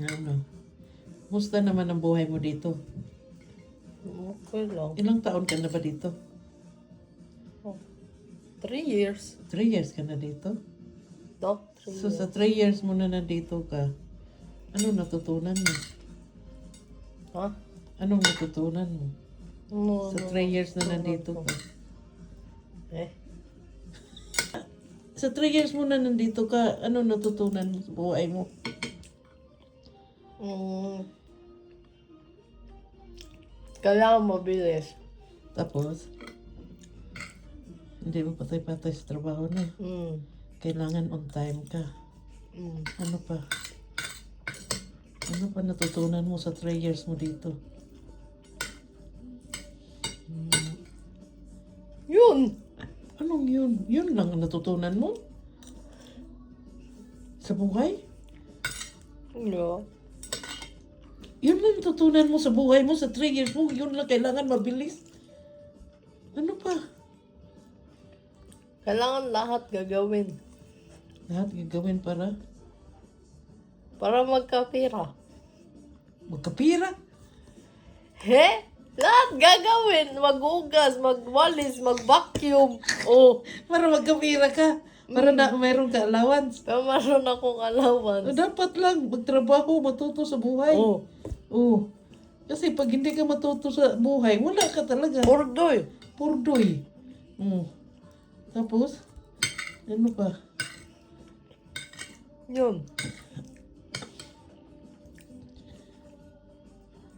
Ano? Musta naman ang buhay mo dito? Okay lang. Ilang taon ka na ba dito? 3 years. 3 years ka na dito? Dog 3 So years. sa 3 years mo na nandito ka, ano natutunan mo? Ha? Anong natutunan mo? No, Sa 3 years na nandito ka. Eh? Sa 3 years mo na nandito ka, ano natutunan mo sa buhay mo? Kailangan mabilis. Tapos, hindi mo patay-patay sa trabaho na. Kailangan on time ka. Ano pa? Ano pa natutunan mo sa 3 years mo dito? Yun! Anong yun? Yun lang ang natutunan mo? Sa buhay? Yeah. Yun lang natutunan mo sa buhay mo sa 3 years mo. Yun lang kailangan mabilis. Ano pa? Kailangan lahat gagawin. Lahat gagawin para Para magkapira. magkapira. He? Lahat gagawin. Maghugas, magwalis, mag-vacuum. Oh, Para magkapira ka. Para na mayroon ka allowance. pero meron akong allowance. Dapat lang magtrabaho, matuto sa buhay. Oh, Oo. Kasi pag hindi ka matuto sa buhay, wala ka talaga. ordoy. Purdoy. Tapos, ano pa? Yun.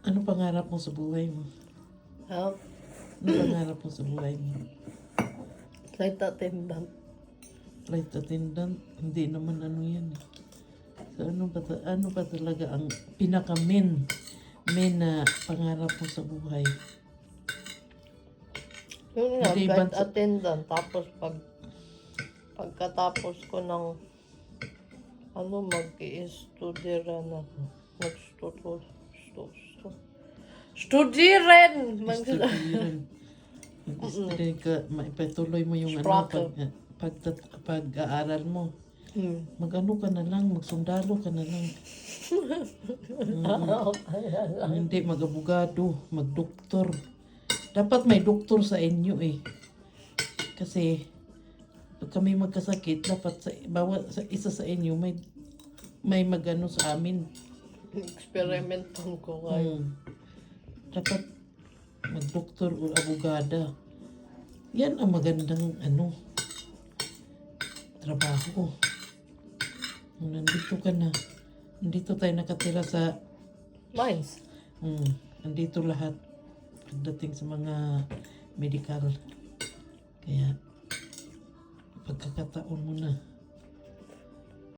Ano pangarap mo sa buhay mo? Ha? Ano pangarap mo sa buhay mo? Flight attendant. Flight attendant, hindi naman ano yan. So, ano ba talaga ang pinaka-main na pangarap mo sa buhay? Yun nga, Hindi, flight bansa- attendant. Tapos pagkatapos ko ng mag-i-studiran ako. Studiren! Studiran. Mag-study ka, maipatuloy mo yung Sprache. pag-aaral mo. Hmm. Mag-ano ka na lang, magsundalo ka na lang. Hindi, mag-abogado, mag-doktor. Dapat may doktor sa inyo eh. Kasi, pag kami magkasakit, dapat sa isa sa inyo, may magano sa amin. Experimentan ko kayo. Dapat mag-doktor o abogada. Yan ang magandang trabaho. Nandito ka na. Nandito tayo nakatira sa Mines. nandito lahat pagdating sa mga medical. Kaya pagkakataon mo na.